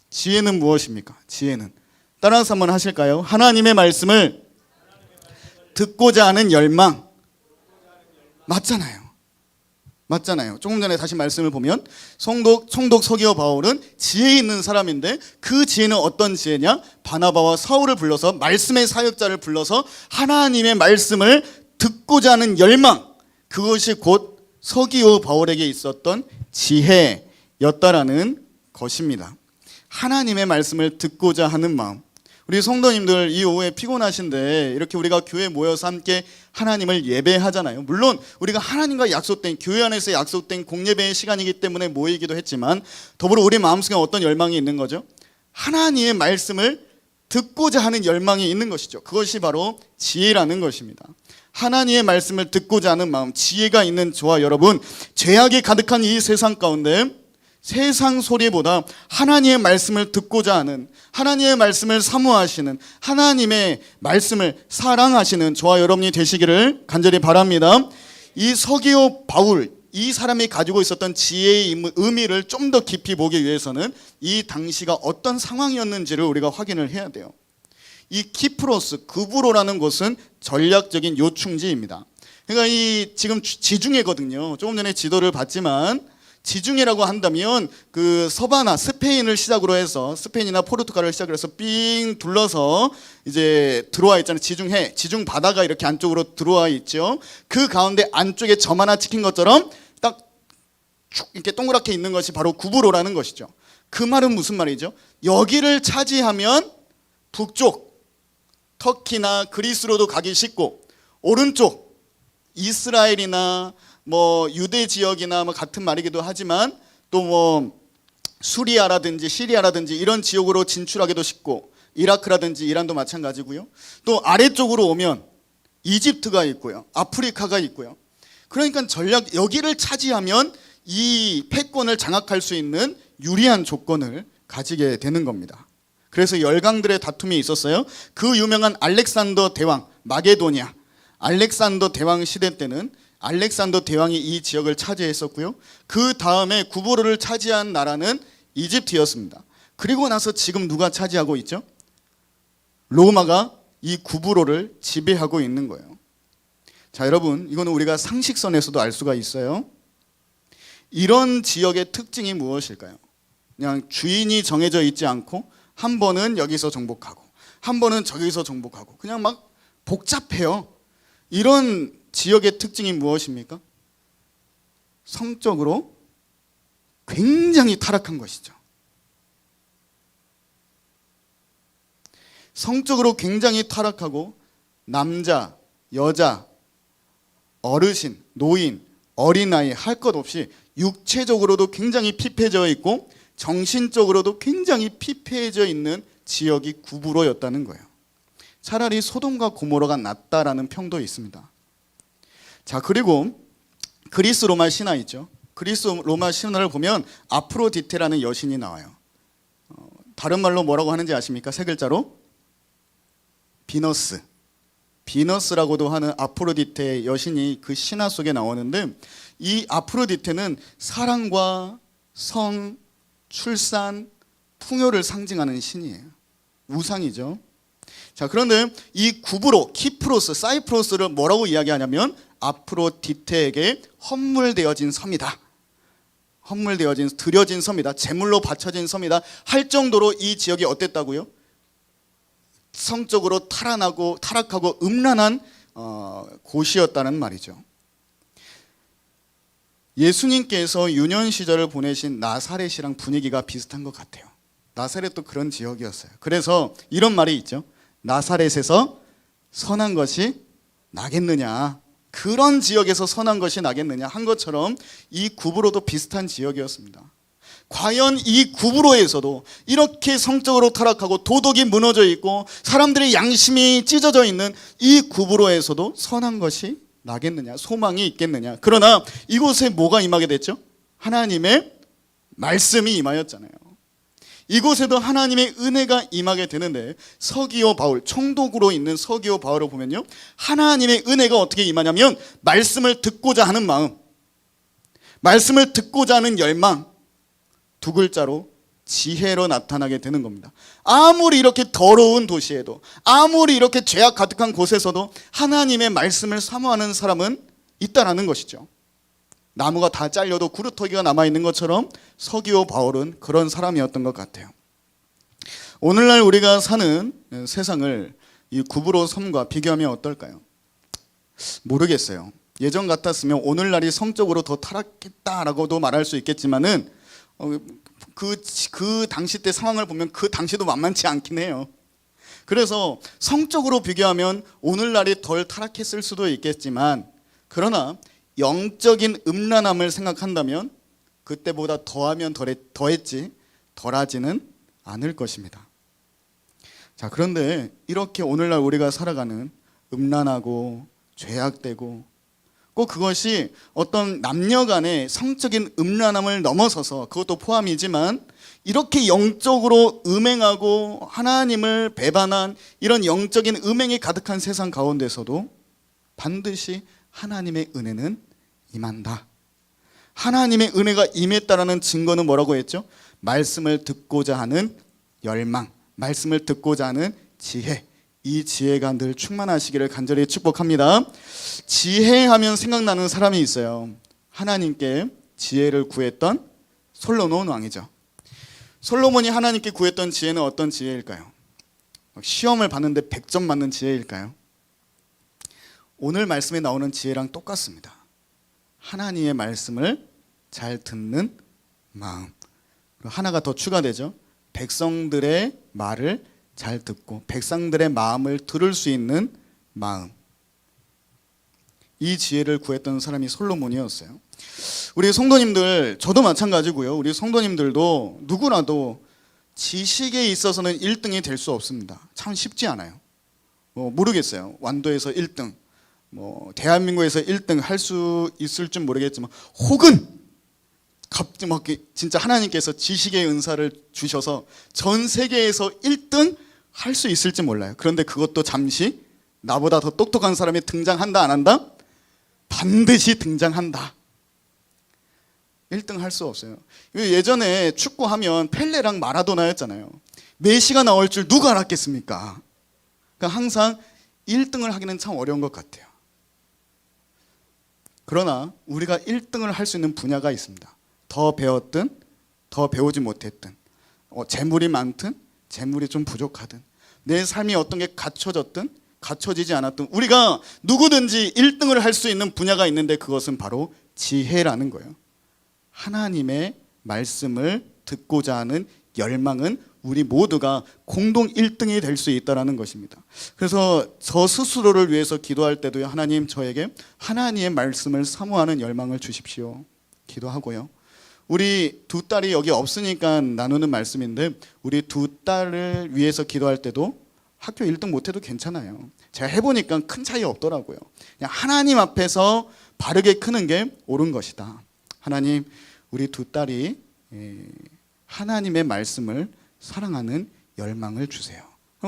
지혜는 무엇입니까? 지혜는 따라서 한번 하실까요? 하나님의 말씀을 듣고자 하는 열망. 맞잖아요. 조금 전에 다시 말씀을 보면 총독 서기오 바울은 지혜 있는 사람인데 그 지혜는 어떤 지혜냐? 바나바와 사울을 불러서 말씀의 사역자를 불러서 하나님의 말씀을 듣고자 하는 열망. 그것이 곧 서기오 바울에게 있었던 지혜였다라는 것입니다. 하나님의 말씀을 듣고자 하는 마음. 우리 성도님들 이 오후에 피곤하신데 이렇게 우리가 교회에 모여서 함께 하나님을 예배하잖아요. 물론 우리가 하나님과 약속된, 교회 안에서 약속된 공예배의 시간이기 때문에 모이기도 했지만 더불어 우리 마음속에 어떤 열망이 있는 거죠? 하나님의 말씀을 듣고자 하는 열망이 있는 것이죠. 그것이 바로 지혜라는 것입니다. 하나님의 말씀을 듣고자 하는 마음, 지혜가 있는 저와 여러분, 죄악이 가득한 이 세상 가운데 세상 소리보다 하나님의 말씀을 듣고자 하는, 하나님의 말씀을 사모하시는, 하나님의 말씀을 사랑하시는 저와 여러분이 되시기를 간절히 바랍니다. 이 서기오 바울, 이 사람이 가지고 있었던 지혜의 의미를 좀 더 깊이 보기 위해서는 이 당시가 어떤 상황이었는지를 우리가 확인을 해야 돼요. 이 키프로스, 구브로라는 곳은 전략적인 요충지입니다. 그러니까 이 지금 지중해거든요. 조금 전에 지도를 봤지만 지중해라고 한다면 그 서바나, 스페인을 시작으로 해서, 스페인이나 포르투갈을 시작으로 해서 삥 둘러서 이제 들어와 있잖아요. 지중해, 지중 바다가 이렇게 안쪽으로 들어와 있죠. 그 가운데 안쪽에 점 하나 찍힌 것처럼 딱 쭉 이렇게 동그랗게 있는 것이 바로 구브로라는 것이죠. 그 말은 무슨 말이죠? 여기를 차지하면 북쪽 터키나 그리스로도 가기 쉽고, 오른쪽 이스라엘이나 뭐 유대 지역이나 뭐 같은 말이기도 하지만 또 뭐 수리아라든지 시리아라든지 이런 지역으로 진출하기도 쉽고, 이라크라든지 이란도 마찬가지고요. 또 아래쪽으로 오면 이집트가 있고요, 아프리카가 있고요. 그러니까 전략 여기를 차지하면 이 패권을 장악할 수 있는 유리한 조건을 가지게 되는 겁니다. 그래서 열강들의 다툼이 있었어요. 그 유명한 알렉산더 대왕, 마게도니아 알렉산더 대왕 시대 때는 알렉산더 대왕이 이 지역을 차지했었고요. 그 다음에 구부로를 차지한 나라는 이집트였습니다. 그리고 나서 지금 누가 차지하고 있죠? 로마가 이 구부로를 지배하고 있는 거예요. 자, 여러분, 이거는 우리가 상식선에서도 알 수가 있어요. 이런 지역의 특징이 무엇일까요? 그냥 주인이 정해져 있지 않고 한 번은 여기서 정복하고 한 번은 저기서 정복하고 그냥 막 복잡해요. 이런 지역의 특징이 무엇입니까? 성적으로 굉장히 타락한 것이죠. 성적으로 굉장히 타락하고 남자, 여자, 어르신, 노인, 어린아이 할 것 없이 육체적으로도 굉장히 피폐해져 있고 정신적으로도 굉장히 피폐해져 있는 지역이 구부로였다는 거예요. 차라리 소돔과 고모라가 낫다라는 평도 있습니다. 자, 그리고 그리스 로마 신화 있죠. 그리스 로마 신화를 보면 아프로디테라는 여신이 나와요. 다른 말로 뭐라고 하는지 아십니까? 세 글자로 비너스. 비너스라고도 하는 아프로디테 여신이 그 신화 속에 나오는데, 이 아프로디테는 사랑과 성, 출산, 풍요를 상징하는 신이에요. 우상이죠. 자, 그런데 이 구브로, 키프로스, 사이프러스를 뭐라고 이야기하냐면 아프로디테에게 헌물되어진 섬이다. 헌물되어진, 드려진 섬이다. 제물로 바쳐진 섬이다. 할 정도로 이 지역이 어땠다고요? 성적으로 타락하고 음란한 곳이었다는 말이죠. 예수님께서 유년 시절을 보내신 나사렛이랑 분위기가 비슷한 것 같아요. 나사렛도 그런 지역이었어요. 그래서 이런 말이 있죠. 나사렛에서 선한 것이 나겠느냐, 그런 지역에서 선한 것이 나겠느냐 한 것처럼 이 구브로도 비슷한 지역이었습니다. 과연 이 구브로에서도 이렇게 성적으로 타락하고 도덕이 무너져 있고 사람들의 양심이 찢어져 있는 이 구브로에서도 선한 것이 나겠느냐, 소망이 있겠느냐. 그러나 이곳에 뭐가 임하게 됐죠? 하나님의 말씀이 임하였잖아요. 이곳에도 하나님의 은혜가 임하게 되는데, 서기오 바울, 총독으로 있는 서기오 바울을 보면요, 하나님의 은혜가 어떻게 임하냐면 말씀을 듣고자 하는 마음, 말씀을 듣고자 하는 열망, 두 글자로 지혜로 나타나게 되는 겁니다. 아무리 이렇게 더러운 도시에도, 아무리 이렇게 죄악 가득한 곳에서도 하나님의 말씀을 사모하는 사람은 있다라는 것이죠. 나무가 다 잘려도 구루터기가 남아있는 것처럼 서기오 바울은 그런 사람이었던 것 같아요. 오늘날 우리가 사는 세상을 이 구브로 섬과 비교하면 어떨까요? 모르겠어요. 예전 같았으면 오늘날이 성적으로 더 타락했다라고도 말할 수 있겠지만은 그 당시 때 상황을 보면 그 당시도 만만치 않긴 해요. 그래서 성적으로 비교하면 오늘날이 덜 타락했을 수도 있겠지만, 그러나 영적인 음란함을 생각한다면 그때보다 더하면 더했지 덜하지는 않을 것입니다. 자, 그런데 이렇게 오늘날 우리가 살아가는 음란하고 죄악되고, 꼭 그것이 어떤 남녀 간의 성적인 음란함을 넘어서서, 그것도 포함이지만 이렇게 영적으로 음행하고 하나님을 배반한 이런 영적인 음행이 가득한 세상 가운데서도 반드시 하나님의 은혜는 임한다. 하나님의 은혜가 임했다라는 증거는 뭐라고 했죠? 말씀을 듣고자 하는 열망, 말씀을 듣고자 하는 지혜, 이 지혜가 늘 충만하시기를 간절히 축복합니다. 지혜하면 생각나는 사람이 있어요. 하나님께 지혜를 구했던 솔로몬 왕이죠. 솔로몬이 하나님께 구했던 지혜는 어떤 지혜일까요? 시험을 봤는데 100점 맞는 지혜일까요? 오늘 말씀에 나오는 지혜랑 똑같습니다. 하나님의 말씀을 잘 듣는 마음. 하나가 더 추가되죠. 백성들의 말을 잘 듣고 백성들의 마음을 들을 수 있는 마음. 이 지혜를 구했던 사람이 솔로몬이었어요. 우리 성도님들, 저도 마찬가지고요. 우리 성도님들도 누구라도 지식에 있어서는 1등이 될 수 없습니다. 참 쉽지 않아요. 모르겠어요. 완도에서 1등, 대한민국에서 1등 할 수 있을 줄 모르겠지만, 혹은 갑자기 막 진짜 하나님께서 지식의 은사를 주셔서 전 세계에서 1등 할 수 있을지 몰라요. 그런데 그것도 잠시 나보다 더 똑똑한 사람이 등장한다 안 한다? 반드시 등장한다. 1등 할 수 없어요. 예전에 축구하면 펠레랑 마라도나였잖아요. 메시가 나올 줄 누가 알았겠습니까? 그러니까 항상 1등을 하기는 참 어려운 것 같아요. 그러나 우리가 1등을 할 수 있는 분야가 있습니다. 더 배웠든 더 배우지 못했든, 재물이 많든 재물이 좀 부족하든, 내 삶이 어떤 게 갖춰졌든 갖춰지지 않았든, 우리가 누구든지 1등을 할 수 있는 분야가 있는데 그것은 바로 지혜라는 거예요. 하나님의 말씀을 듣고자 하는 열망은 우리 모두가 공동 1등이 될 수 있다는 것입니다. 그래서 저 스스로를 위해서 기도할 때도 하나님, 저에게 하나님의 말씀을 사모하는 열망을 주십시오 기도하고요. 우리 두 딸이 여기 없으니까 나누는 말씀인데, 우리 두 딸을 위해서 기도할 때도 학교 1등 못해도 괜찮아요. 제가 해보니까 큰 차이 없더라고요. 그냥 하나님 앞에서 바르게 크는 게 옳은 것이다. 하나님, 우리 두 딸이 하나님의 말씀을 사랑하는 열망을 주세요.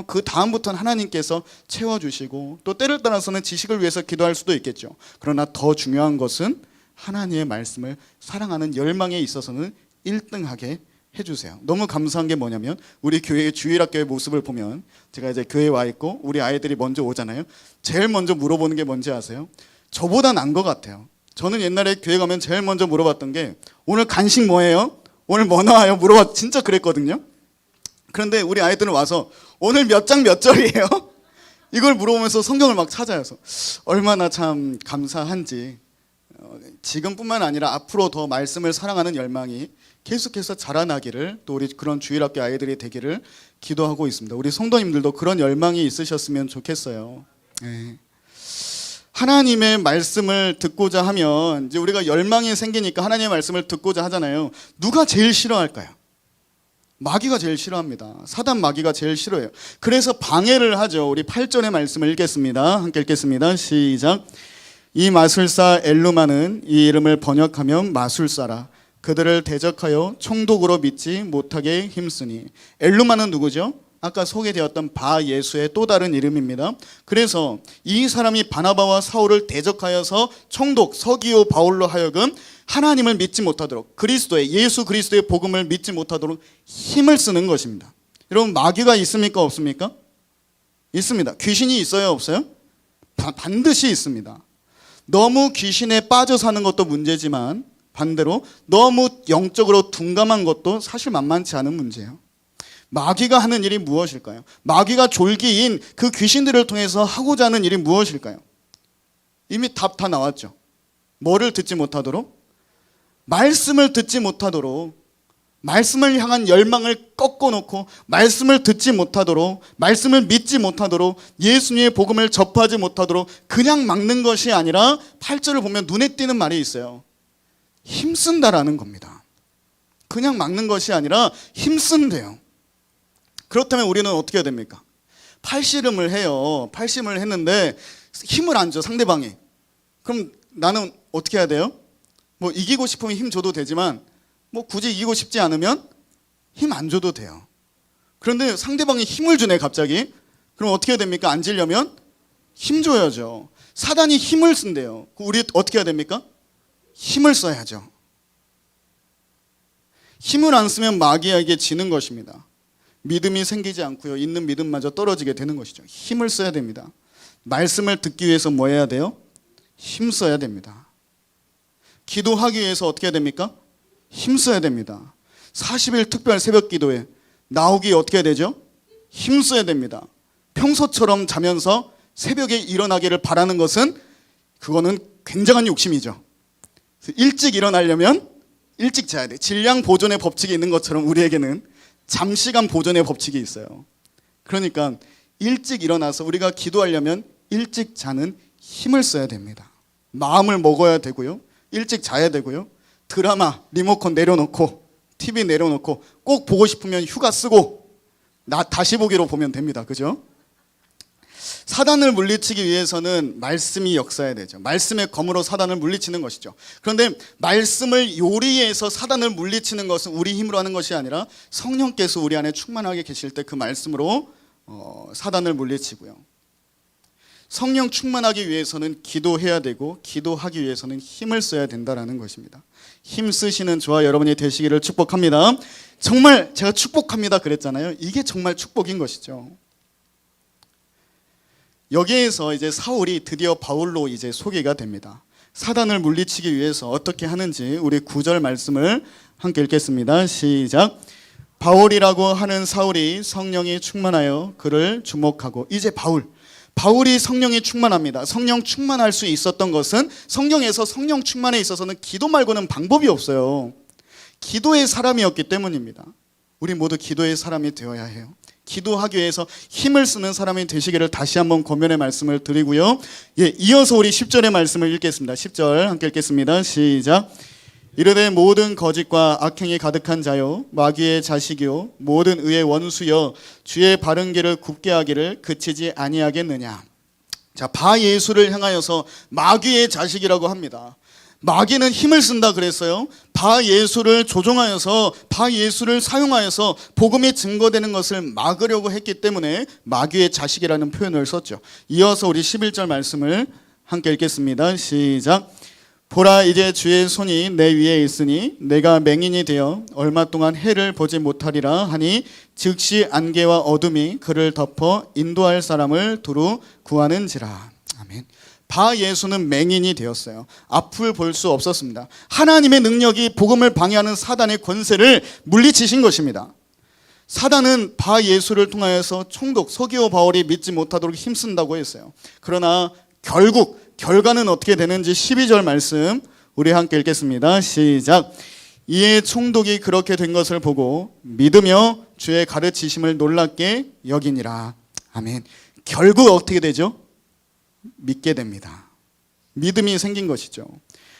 그 다음부터는 하나님께서 채워주시고, 또 때를 따라서는 지식을 위해서 기도할 수도 있겠죠. 그러나 더 중요한 것은 하나님의 말씀을 사랑하는 열망에 있어서는 1등하게 해주세요. 너무 감사한 게 뭐냐면, 우리 교회의 주일학교의 모습을 보면, 제가 이제 교회에 와 있고 우리 아이들이 먼저 오잖아요. 제일 먼저 물어보는 게 뭔지 아세요? 저보다 난 것 같아요. 저는 옛날에 교회 가면 제일 먼저 물어봤던 게, 오늘 간식 뭐예요? 오늘 뭐 나와요? 진짜 그랬거든요. 그런데 우리 아이들은 와서 오늘 몇 장 몇 절이에요? 이걸 물어보면서 성경을 막 찾아요. 얼마나 참 감사한지. 지금뿐만 아니라 앞으로 더 말씀을 사랑하는 열망이 계속해서 자라나기를, 또 우리 그런 주일학교 아이들이 되기를 기도하고 있습니다. 우리 성도님들도 그런 열망이 있으셨으면 좋겠어요. 네. 하나님의 말씀을 듣고자 하면 이제 우리가 열망이 생기니까 하나님의 말씀을 듣고자 하잖아요. 누가 제일 싫어할까요? 마귀가 제일 싫어합니다. 사단 마귀가 제일 싫어해요. 그래서 방해를 하죠. 우리 8절의 말씀을 읽겠습니다. 함께 읽겠습니다. 시작. 이 마술사 엘루마는 이 이름을 번역하면 마술사라. 그들을 대적하여 총독으로 믿지 못하게 힘쓰니. 엘루마는 누구죠? 아까 소개되었던 바 예수의 또 다른 이름입니다. 그래서 이 사람이 바나바와 사울을 대적하여서 총독 서기오 바울로 하여금 하나님을 믿지 못하도록, 그리스도의, 예수 그리스도의 복음을 믿지 못하도록 힘을 쓰는 것입니다. 여러분, 마귀가 있습니까 없습니까? 있습니다. 귀신이 있어요 없어요? 반드시 있습니다. 너무 귀신에 빠져 사는 것도 문제지만, 반대로 너무 영적으로 둔감한 것도 사실 만만치 않은 문제예요. 마귀가 하는 일이 무엇일까요? 마귀가 졸기인 그 귀신들을 통해서 하고자 하는 일이 무엇일까요? 이미 답 다 나왔죠. 뭐를 듣지 못하도록? 말씀을 듣지 못하도록, 말씀을 향한 열망을 꺾어놓고 말씀을 듣지 못하도록, 말씀을 믿지 못하도록, 예수님의 복음을 접하지 못하도록 그냥 막는 것이 아니라, 8절을 보면 눈에 띄는 말이 있어요. 힘쓴다라는 겁니다. 그냥 막는 것이 아니라 힘쓴대요. 그렇다면 우리는 어떻게 해야 됩니까? 팔씨름을 해요. 팔씨름을 했는데 힘을 안 줘, 상대방이. 그럼 나는 어떻게 해야 돼요? 이기고 싶으면 힘 줘도 되지만, 굳이 이기고 싶지 않으면 힘 안 줘도 돼요. 그런데 상대방이 힘을 주네 갑자기. 그럼 어떻게 해야 됩니까? 안 지려면 힘 줘야죠. 사단이 힘을 쓴대요. 우리 어떻게 해야 됩니까? 힘을 써야죠. 힘을 안 쓰면 마귀에게 지는 것입니다. 믿음이 생기지 않고요, 있는 믿음마저 떨어지게 되는 것이죠. 힘을 써야 됩니다. 말씀을 듣기 위해서 뭐 해야 돼요? 힘 써야 됩니다. 기도하기 위해서 어떻게 해야 됩니까? 힘 써야 됩니다. 40일 특별 새벽 기도에 나오기 어떻게 해야 되죠? 힘 써야 됩니다. 평소처럼 자면서 새벽에 일어나기를 바라는 것은, 그거는 굉장한 욕심이죠. 일찍 일어나려면 일찍 자야 돼. 질량 보존의 법칙이 있는 것처럼 우리에게는 잠시간 보존의 법칙이 있어요. 그러니까 일찍 일어나서 우리가 기도하려면 일찍 자는 힘을 써야 됩니다. 마음을 먹어야 되고요. 일찍 자야 되고요. 드라마 리모컨 내려놓고 TV 내려놓고 꼭 보고 싶으면 휴가 쓰고 다시 보기로 보면 됩니다. 그죠? 사단을 물리치기 위해서는 말씀이 역사해야 되죠. 말씀의 검으로 사단을 물리치는 것이죠. 그런데 말씀을 요리해서 사단을 물리치는 것은 우리 힘으로 하는 것이 아니라 성령께서 우리 안에 충만하게 계실 때 그 말씀으로 사단을 물리치고요. 성령 충만하기 위해서는 기도해야 되고 기도하기 위해서는 힘을 써야 된다는 것입니다. 힘 쓰시는 저와 여러분이 되시기를 축복합니다. 정말 제가 축복합니다 그랬잖아요. 이게 정말 축복인 것이죠. 여기에서 이제 사울이 드디어 바울로 이제 소개가 됩니다. 사단을 물리치기 위해서 어떻게 하는지 우리 9절 말씀을 함께 읽겠습니다. 시작. 바울이라고 하는 사울이 성령이 충만하여 그를 주목하고. 이제 바울이 성령이 충만합니다. 성령 충만할 수 있었던 것은 성령에서 성령 충만에 있어서는 기도 말고는 방법이 없어요. 기도의 사람이었기 때문입니다. 우리 모두 기도의 사람이 되어야 해요. 기도하기 위해서 힘을 쓰는 사람이 되시기를 다시 한번 권면의 말씀을 드리고요. 이어서 우리 10절의 말씀을 읽겠습니다. 10절 함께 읽겠습니다. 시작. 이르되 모든 거짓과 악행이 가득한 자요 마귀의 자식이요 모든 의의 원수여 주의 바른 길을 굽게 하기를 그치지 아니하겠느냐. 자, 바 예수를 향하여서 마귀의 자식이라고 합니다. 마귀는 힘을 쓴다 그랬어요. 바 예수를 조종하여서 바 예수를 사용하여서 복음이 증거되는 것을 막으려고 했기 때문에 마귀의 자식이라는 표현을 썼죠. 이어서 우리 11절 말씀을 함께 읽겠습니다. 시작. 보라 이제 주의 손이 내 위에 있으니 내가 맹인이 되어 얼마 동안 해를 보지 못하리라 하니 즉시 안개와 어둠이 그를 덮어 인도할 사람을 두루 구하는지라. 아멘. 바 예수는 맹인이 되었어요. 앞을 볼 수 없었습니다. 하나님의 능력이 복음을 방해하는 사단의 권세를 물리치신 것입니다. 사단은 바 예수를 통하여서 총독 서기오 바울이 믿지 못하도록 힘쓴다고 했어요. 그러나 결과는 어떻게 되는지 12절 말씀 우리 함께 읽겠습니다. 시작. 이에 총독이 그렇게 된 것을 보고 믿으며 주의 가르치심을 놀랍게 여기니라. 아멘. 결국 어떻게 되죠? 믿게 됩니다. 믿음이 생긴 것이죠.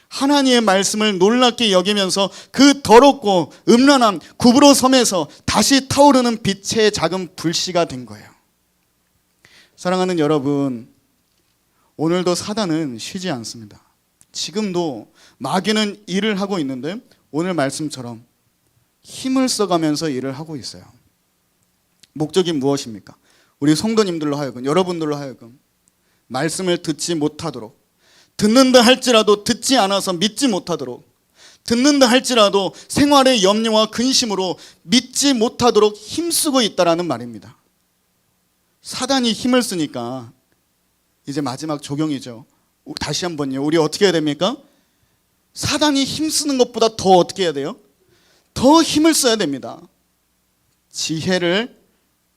하나님의 말씀을 놀랍게 여기면서 그 더럽고 음란한 구브로 섬에서 다시 타오르는 빛의 작은 불씨가 된 거예요. 사랑하는 여러분, 오늘도 사단은 쉬지 않습니다. 지금도 마귀는 일을 하고 있는데 오늘 말씀처럼 힘을 써가면서 일을 하고 있어요. 목적이 무엇입니까? 우리 성도님들로 하여금, 여러분들로 하여금 말씀을 듣지 못하도록, 듣는다 할지라도 듣지 않아서 믿지 못하도록, 듣는다 할지라도 생활의 염려와 근심으로 믿지 못하도록 힘쓰고 있다라는 말입니다. 사단이 힘을 쓰니까 이제 마지막 적용이죠. 다시 한번요. 우리 어떻게 해야 됩니까? 사단이 힘쓰는 것보다 더 어떻게 해야 돼요? 더 힘을 써야 됩니다. 지혜를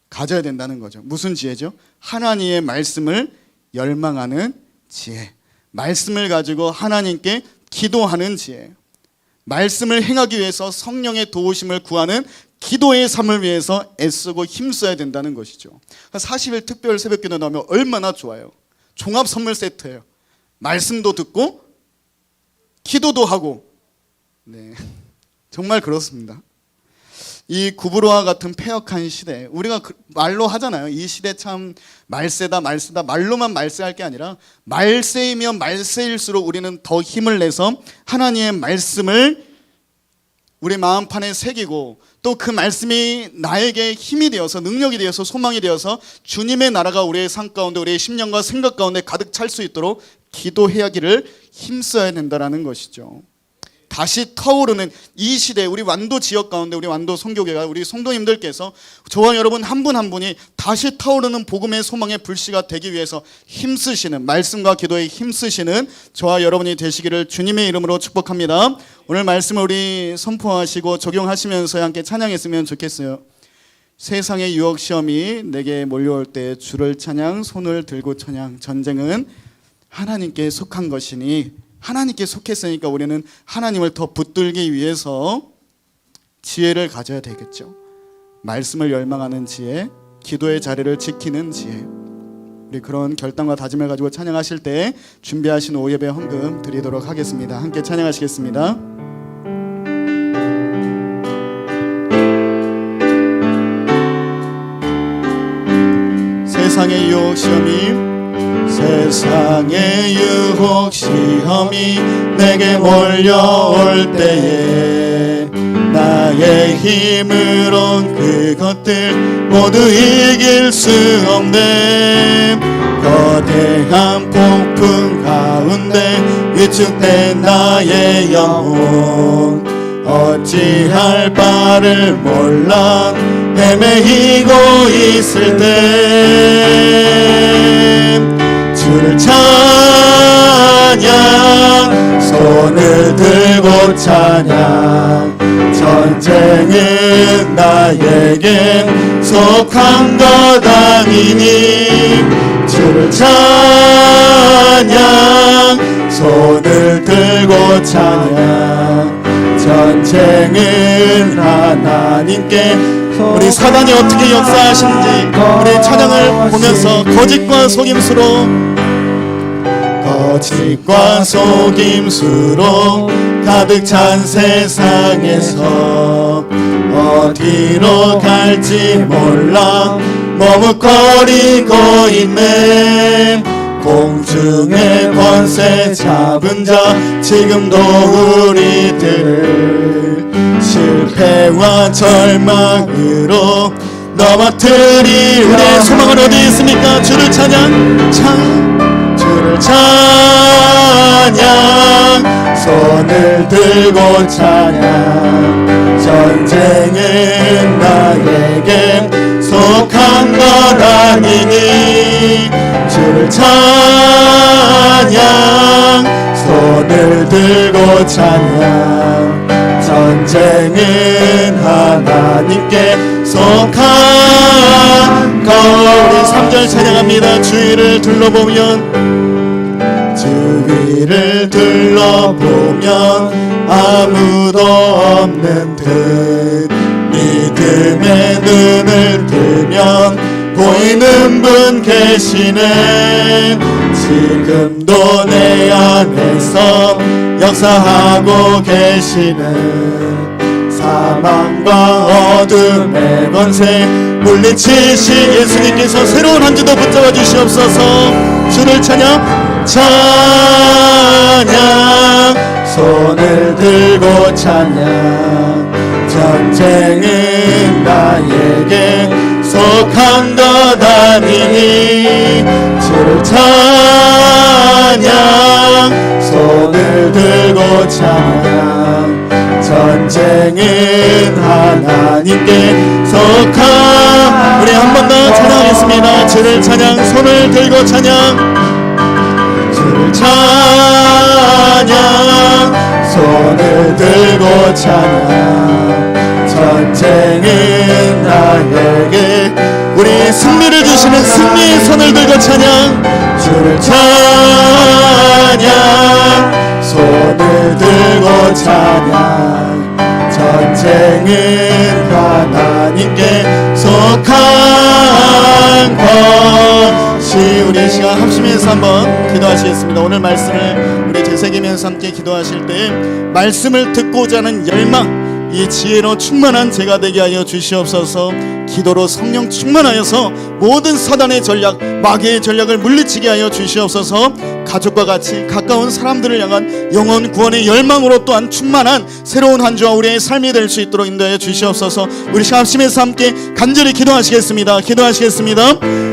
가져야 된다는 거죠. 무슨 지혜죠? 하나님의 말씀을 열망하는 지혜. 말씀을 가지고 하나님께 기도하는 지혜. 말씀을 행하기 위해서 성령의 도우심을 구하는 기도의 삶을 위해서 애쓰고 힘써야 된다는 것이죠. 40일 특별 새벽기도 나오면 얼마나 좋아요. 종합 선물 세트예요. 말씀도 듣고 기도도 하고. 네, 정말 그렇습니다. 이 구브로와 같은 패역한 시대, 우리가 말로 하잖아요. 이 시대 참 말세다 말로만 말세할 게 아니라 말세이면 말세일수록 우리는 더 힘을 내서 하나님의 말씀을 우리 마음판에 새기고 또 그 말씀이 나에게 힘이 되어서 능력이 되어서 소망이 되어서 주님의 나라가 우리의 삶 가운데 우리의 심령과 생각 가운데 가득 찰 수 있도록 기도해야 하기를 힘써야 된다는 것이죠. 다시 타오르는 이 시대, 우리 완도 지역 가운데 우리 완도 선교회가 우리 성도님들께서 저와 여러분 한 분 한 분이 다시 타오르는 복음의 소망의 불씨가 되기 위해서 힘쓰시는, 말씀과 기도에 힘쓰시는 저와 여러분이 되시기를 주님의 이름으로 축복합니다. 오늘 말씀을 우리 선포하시고 적용하시면서 함께 찬양했으면 좋겠어요. 세상의 유혹 시험이 내게 몰려올 때 주를 찬양, 손을 들고 찬양. 전쟁은 하나님께 속한 것이니, 하나님께 속했으니까 우리는 하나님을 더 붙들기 위해서 지혜를 가져야 되겠죠. 말씀을 열망하는 지혜, 기도의 자리를 지키는 지혜. 우리 그런 결단과 다짐을 가지고 찬양하실 때 준비하신 오예배 헌금 드리도록 하겠습니다. 함께 찬양하시겠습니다. 세상의 유혹 시험이 내게 몰려올 때에 나의 힘으론 그것들 모두 이길 수 없네. 거대한 폭풍 가운데 위축된 나의 영혼 어찌할 바를 몰라 헤매이고 있을 때 주를 찬양 손을 들고 찬양 전쟁은 나에겐 속한 것 아니니 주를 찬양 손을 들고 찬양 전쟁은 하나님께. 우리 사단이 어떻게 역사하시는지 우리 찬양을 보면서 거짓과 속임수로 가득 찬 세상에서 어디로 갈지 몰라 머뭇거리고 있네. 공중의 권세 잡은 자 지금도 우리들을 실패와 절망으로 넘어뜨리. 우리의 소망은 어디 있습니까? 주를 찬양 주를 찬양 손을 들고 찬양 전쟁은 나에게 속한 것 아니니 주를 찬양 손을 들고 찬양 전쟁은 하나님께 속한 것. 우리 3절 찬양합니다. 주위를 둘러보면 아무도 없는 듯 믿음의 눈을 뜨면 보이는 분 계시네. 지금도 내 안에서 역사하고 계시는 사망과 어둠의 권세 물리치신 예수님께서 새로운 한 주도 붙잡아 주시옵소서. 주를 찬양 손을 들고 찬양 전쟁은 나에게 속한 것 아니니 주를 찬양 손을 들고 찬양 전쟁은 하나님께 속한. 우리 한 번 더 찬양하겠습니다. 주를 찬양 손을 들고 찬양 주를 찬양 손을 들고 찬양 전쟁은 나에게. 우리 승리를 주시는 승리의 손을 들고 찬양 주를 찬양 손을 들고 찬양 전쟁은 하나님께 속한 것이. 우리 시간 합심해서 한번 기도하시겠습니다. 오늘 말씀을 우리 되새기면서 함께 기도하실 때 말씀을 듣고자 하는 열망, 이 지혜로 충만한 제가 되게 하여 주시옵소서. 기도로 성령 충만하여서 모든 사단의 전략, 마귀의 전략을 물리치게 하여 주시옵소서. 가족과 같이 가까운 사람들을 향한 영혼 구원의 열망으로 또한 충만한 새로운 한 주와 우리의 삶이 될 수 있도록 인도하여 주시옵소서. 우리 합심해서 함께 간절히 기도하시겠습니다.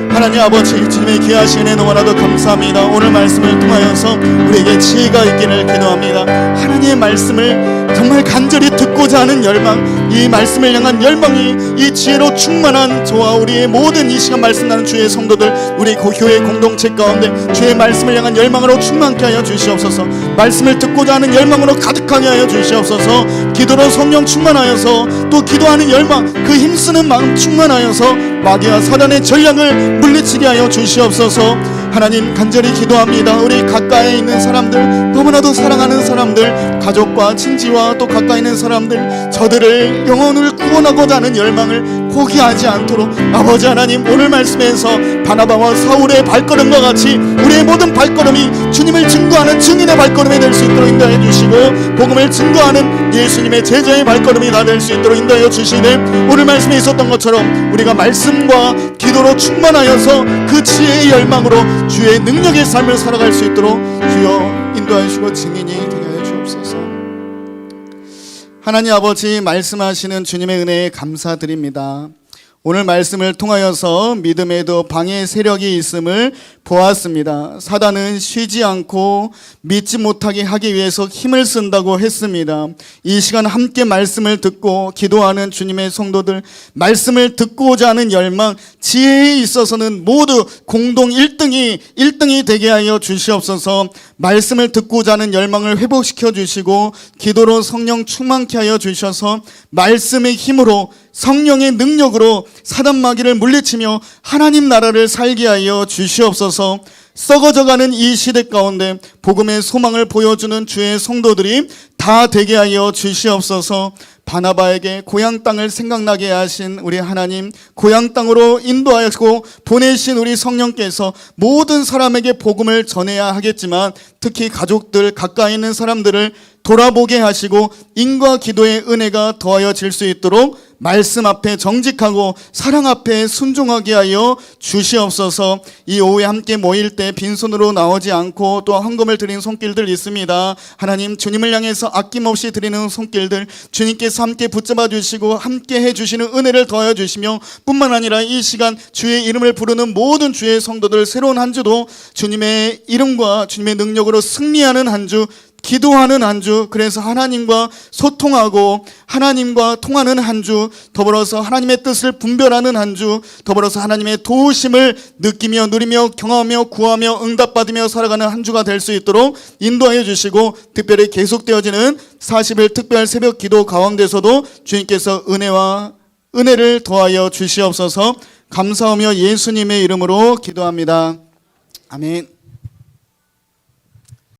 하나님 아버지, 주님의 귀한 시간에 너무나도 감사합니다. 오늘 말씀을 통하여서 우리에게 지혜가 있기를 기도합니다. 하나님의 말씀을 정말 간절히 듣고자 하는 열망, 이 말씀을 향한 열망이 이 지혜로 충만한 저와 우리의 모든 이 시간 말씀 나는 주의 성도들, 우리 교회 공동체 가운데 주의 말씀을 향한 열망으로 충만케 하여 주시옵소서. 말씀을 듣고자 하는 열망으로 가득하게 하여 주시옵소서. 기도로 성령 충만하여서 또 기도하는 열망, 그 힘쓰는 마음 충만하여서 마귀와 사단의 전략을 물리치게 하여 주시옵소서. 하나님 간절히 기도합니다. 우리 가까이 있는 사람들, 너무나도 사랑하는 사람들, 가족과 친지와 또 가까이 있는 사람들, 저들을 영혼을 구원하고자 하는 열망을 포기하지 않도록 아버지 하나님, 오늘 말씀에서 바나바와 사울의 발걸음과 같이 우리의 모든 발걸음이 주님을 증거하는 증인의 발걸음이 될 수 있도록 인도해 주시고, 복음을 증거하는 예수님의 제자의 발걸음이 다 될 수 있도록 인도하여 주시되, 오늘 말씀에 있었던 것처럼 우리가 말씀과 기도로 충만하여서 그 지혜의 열망으로 주의 능력의 삶을 살아갈 수 있도록 주여 인도하여 주시고 증인이 되게 하여 주옵소서. 하나님 아버지, 말씀하시는 주님의 은혜에 감사드립니다. 오늘 말씀을 통하여서 믿음에도 방해 세력이 있음을 보았습니다. 사단은 쉬지 않고 믿지 못하게 하기 위해서 힘을 쓴다고 했습니다. 이 시간 함께 말씀을 듣고 기도하는 주님의 성도들, 말씀을 듣고자 하는 열망, 지혜에 있어서는 모두 공동 1등이 되게 하여 주시옵소서. 말씀을 듣고자 하는 열망을 회복시켜 주시고, 기도로 성령 충만케 하여 주셔서 말씀의 힘으로, 성령의 능력으로 사단 마귀를 물리치며 하나님 나라를 살게 하여 주시옵소서. 썩어져가는 이 시대 가운데 복음의 소망을 보여주는 주의 성도들이 다 되게 하여 주시옵소서. 바나바에게 고향 땅을 생각나게 하신 우리 하나님, 고향 땅으로 인도하시고 보내신 우리 성령께서 모든 사람에게 복음을 전해야 하겠지만, 특히 가족들, 가까이 있는 사람들을 돌아보게 하시고 인과 기도의 은혜가 더하여질 수 있도록 말씀 앞에 정직하고 사랑 앞에 순종하게 하여 주시옵소서. 이 오후에 함께 모일 때 빈손으로 나오지 않고 또 헌금을 드리는 손길들 있습니다. 하나님, 주님을 향해서 아낌없이 드리는 손길들 주님께서 함께 붙잡아 주시고 함께 해주시는 은혜를 더하여 주시며, 뿐만 아니라 이 시간 주의 이름을 부르는 모든 주의 성도들, 새로운 한 주도 주님의 이름과 주님의 능력으로 승리하는 한 주, 기도하는 한 주, 그래서 하나님과 소통하고 하나님과 통하는 한 주, 더불어서 하나님의 뜻을 분별하는 한 주, 더불어서 하나님의 도우심을 느끼며 누리며 경험하며 구하며 응답받으며 살아가는 한 주가 될 수 있도록 인도하여 주시고, 특별히 계속되어지는 40일 특별 새벽 기도 가운데서도 주님께서 은혜를 더하여 주시옵소서. 감사하며 예수님의 이름으로 기도합니다. 아멘.